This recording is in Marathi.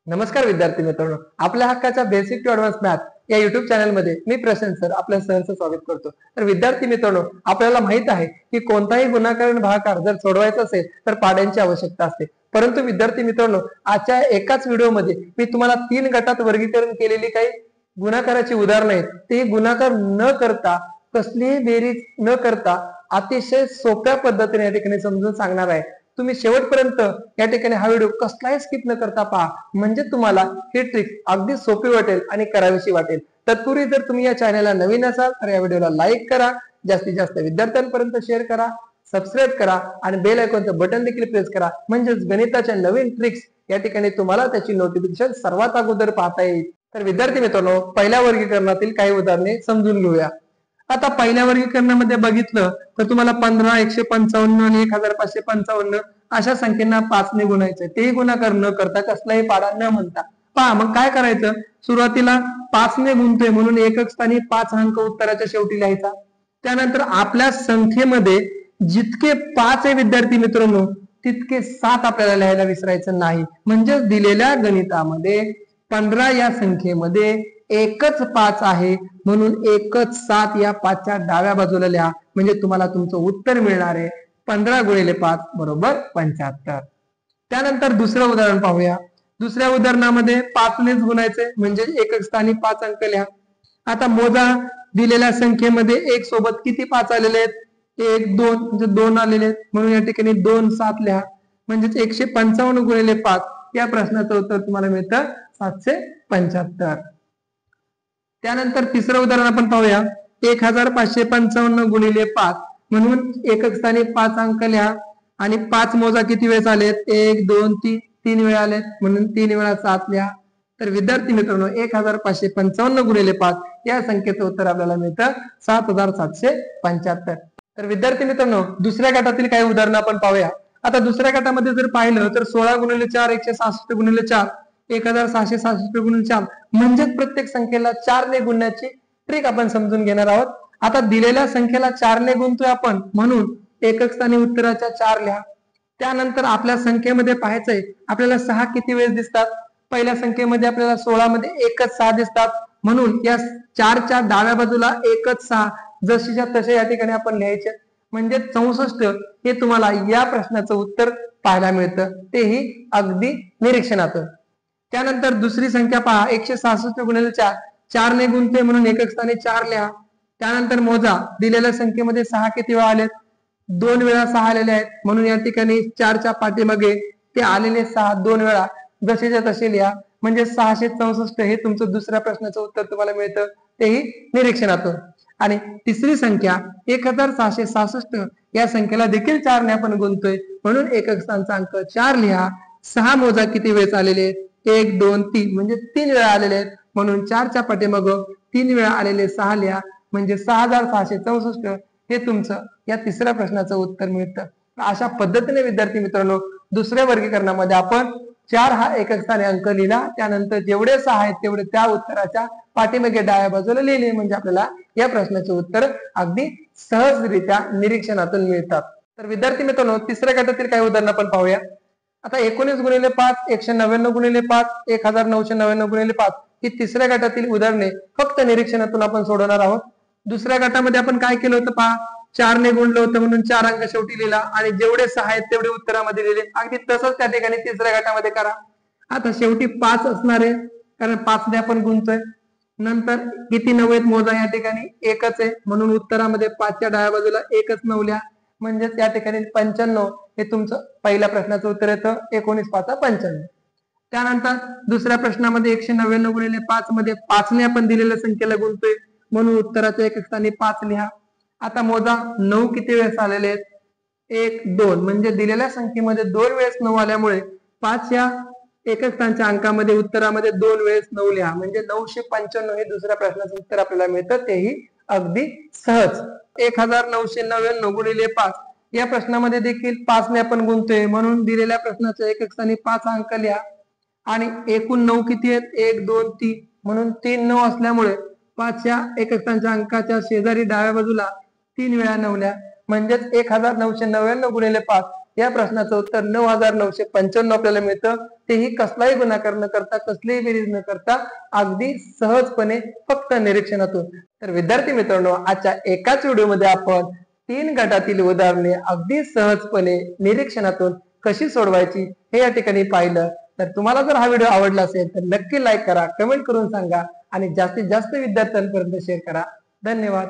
नमस्कार विद्यार्थी मित्रांनो, आपल्या हक्काच्या बेसिक टू ऍडव्हान्स मॅथ या युट्यूब चॅनल मध्ये मी प्रशांत सर आपल्या सहर्ष स्वागत करतो। तर विद्यार्थी मित्रांनो, आपल्याला माहित आहे की कोणताही गुणाकार आणि भागाकार जर सोडवायचा असेल तर पाड्यांची आवश्यकता असते। परंतु विद्यार्थी मित्रांनो, आजच्या एकाच व्हिडिओमध्ये मी तुम्हाला 3 गटात वर्गीकरण केलेली काही गुणाकाराची उदाहरणे आहेत। ते गुणाकार न करता, कसलीही बेरीज न करता अतिशय सोप्या पद्धतीने या ठिकाणी समजून सांगणार आहे। तुम्ही शेवटपर्यंत या ठिकाणी हा व्हिडिओ कसलाही स्किप न करता पहा, म्हणजे तुम्हाला ही ट्रिक अगदी सोपी वाटेल आणि करावीशी वाटेल। तत्पूर्वी जर तुम्ही या चॅनलला नवीन असाल तर या व्हिडिओला लाईक करा, जास्तीत जास्त विद्यार्थ्यांपर्यंत शेअर करा, सबस्क्राईब करा आणि बेल आयकॉनचं बटन देखील प्रेस करा, म्हणजेच गणिताच्या नवीन ट्रिक्स या ठिकाणी तुम्हाला त्याची नोटिफिकेशन सर्वात अगोदर पाहता येईल। तर विद्यार्थी मित्रांनो, पहिल्या वर्गीकरणातील काही उदाहरणे समजून घेऊया। आता पहिल्या वर्गीकरणामध्ये बघितलं तर तुम्हाला 15, 155 आणि 1555 अशा संख्येना 5 ने गुणायचं। तेही गुणाकार न करता, कसलाही पाडा न म्हणता। पहा मग काय करायचं, सुरुवातीला 5 ने गुणतोय म्हणून एकक स्थानी 5 अंक उत्तराच्या शेवटी लिहायचा। त्यानंतर आपल्या संख्येमध्ये जितके 5 आहे विद्यार्थी मित्रांनो, तितके 7 आपल्याला लिहायला विसरायचं नाही। म्हणजे दिलेल्या गणितामध्ये 15 या संख्येमध्ये एकच 5 आहे म्हणून एकच 7 या 5च्या डाव्या बाजूला लिहा, म्हणजे तुम्हाला तुमचं उत्तर मिळणार आहे 15 गुणिले 5 बरोबर 75। त्यानंतर दुसरं उदाहरण पाहूया। दुसऱ्या उदाहरणामध्ये 5 नेच गुणायचे, म्हणजे एकक स्थानी 5 अंक लिहा। आता मोजा, दिलेल्या संख्येमध्ये एक सोबत किती 5 आलेले आहेत, 1 2 म्हणजे 2 आलेले आहेत, म्हणून या ठिकाणी 2 7 लिहा, म्हणजे 155 गुणिले 5 या प्रश्नाचं उत्तर तुम्हाला मिळतं 775। त्यानंतर तिसरं उदाहरण आपण पाहूया। 1555 गुणिले 5 म्हणून एकक स्थानी 5 अंक लिहा आणि 5 मोजा किती वेळेस आलेत, 1 2 3 3 वेळा आलेत, म्हणून 3 वेळा 7 लिहा। तर विद्यार्थी मित्रांनो, 1555 गुणिले 5 या संख्येचं उत्तर आपल्याला मिळतं 7775। तर विद्यार्थी मित्रांनो, दुसऱ्या गटातील काही उदाहरणं आपण पाहूया। आता दुसऱ्या गटामध्ये जर पाहिलं तर 16 गुणिले 4 166 गुणिले 4 1666 गुणिले 4 म्हणजे प्रत्येक संख्येला 4 ने गुणण्याची ट्रिक आपण समजून घेणार आहोत। आता दिलेल्या संख्येला 4 ने गुणतोय आपण, म्हणून एकक स्थानी उत्तराच्या 4 लिहा। त्यानंतर आपल्या संख्येमध्ये पाहायचंय आपल्याला 6 किती वेळेस दिसतात। पहिल्या संख्येमध्ये आपल्याला 16 मध्ये एकच 6 दिसतात, म्हणून या 4च्या डाव्या बाजूला एकच 6 जशीच्या तसे या ठिकाणी आपण लिहायचे, म्हणजे 64 हे तुम्हाला या प्रश्नाचं उत्तर पाहायला मिळतं, तेही अगदी निरीक्षणातून। त्यानंतर दुसरी संख्या पहा, 166 गुणिले 4 4 ने गुणते म्हणून एकक स्थानी 4 लिहा। त्यानंतर मोजा, दिलेल्या संख्येमध्ये 6 किती वेळा आलेत, 2 वेळा 6 आलेले आहेत, म्हणून या ठिकाणी 4च्या पाठीमागे ते आलेले 6 2 वेळा जसेच्या तसे लिहा, म्हणजे 664 हे तुमचं दुसऱ्या प्रश्नाचं उत्तर तुम्हाला मिळतं, तेही निरीक्षणातून। आणि तिसरी संख्या 1666 या संख्येला देखील 4 ने आपण गुणतोय, म्हणून एकक स्थानचा अंक 4 लिहा। 6 मोजा किती वेळेस आलेले आहेत, 1 2 3 म्हणजे 3 वेळा आलेले आहेत, म्हणून 4च्या पाठीमागं 3 वेळा आलेले 6 लिहा, म्हणजे 6664 हे तुमचं या तिसऱ्या प्रश्नाचं उत्तर मिळतं। अशा पद्धतीने विद्यार्थी मित्रांनो, दुसऱ्या वर्गीकरणामध्ये आपण 4 हा एकक स्थानी अंक लिहिला, त्यानंतर जेवढे 6 आहेत तेवढे त्या उत्तराच्या पाठीमागे डाव्या बाजूला लिहिले, म्हणजे आपल्याला या प्रश्नाचे उत्तर अगदी सहजरित्या निरीक्षणातून मिळतात। तर विद्यार्थी मित्रांनो, तिसऱ्या गटातील काही उदाहरणं आपण पाहूया। आता 19 गुणिले 5 199 गुणिले 5 1999 गुणिले 5 ही तिसऱ्या गटातील उदाहरणे फक्त निरीक्षणातून आपण सोडवणार आहोत। दुसऱ्या गटामध्ये आपण काय केलं होतं पहा, 4 ने गुणलं होतं म्हणून 4 अंक शेवटी लिहिला आणि जेवढे 6 आहेत तेवढे उत्तरामध्ये लिहिले। अगदी तसंच त्या ठिकाणी तिसऱ्या गटामध्ये करा। आता शेवटी 5 असणार आहे, कारण 5 ने आपण गुणतोय। नंतर किती 9 आहेत मोजा, या ठिकाणी एकच आहे, म्हणून उत्तरामध्ये 5च्या डाव्या बाजूला एकच 9 लिहा, म्हणजे त्या ठिकाणी 95 हे तुमचं पहिल्या प्रश्नाचं उत्तर येतं, 19 5 95। त्यानंतर दुसऱ्या प्रश्नामध्ये 199 गुणिले 5 मध्ये 5 ने आपण दिलेल्या संख्येला गुणतोय, म्हणून उत्तराच्या एकक स्थानी 5 लिहा। आता मोजा, 9 किती वेळेस आलेले आहेत, 1 2 म्हणजे दिलेल्या संख्येमध्ये 2 वेळेस 9 आल्यामुळे 5 या एकक स्थानच्या अंकामध्ये उत्तरामध्ये 2 वेळेस 9 लिहा, म्हणजे 995 हे दुसऱ्या प्रश्नाचं उत्तर आपल्याला मिळतं, तेही अगदी सहज। 1999 गुणिले 5 या प्रश्नामध्ये देखील 5 ने आपण गुणतोय, म्हणून दिलेल्या प्रश्नाच्या एकक स्थानी 5 अंक लिहा आणि एकूण 9 किती आहेत, 1 2 3 म्हणून 3 9 असल्यामुळे 5 या एकक स्थानच्या अंकाच्या शेजारी डाव्या बाजूला 3 वेळा 9 लिहा, म्हणजेच 1999 गुणिले 5 या प्रश्नाचं उत्तर 9,995 आपल्याला मिळतं, तेही कसलाही गुणाकार न करता, कसलीही बेरीज न करता, अगदी सहजपणे फक्त निरीक्षणातून. तर विद्यार्थी मित्रांनो, आजच्या एकाच व्हिडिओमध्ये आपण 3 गटातील उदाहरणे अगदी सहजपणे निरीक्षणातून कशी सोडवायची हे या ठिकाणी पाहिलं. तर तुम्हाला जर हा व्हिडिओ आवडला असेल तर नक्की लाईक करा, कमेंट करून सांगा आणि जास्तीत जास्त विद्यार्थ्यांपर्यंत शेअर करा. धन्यवाद.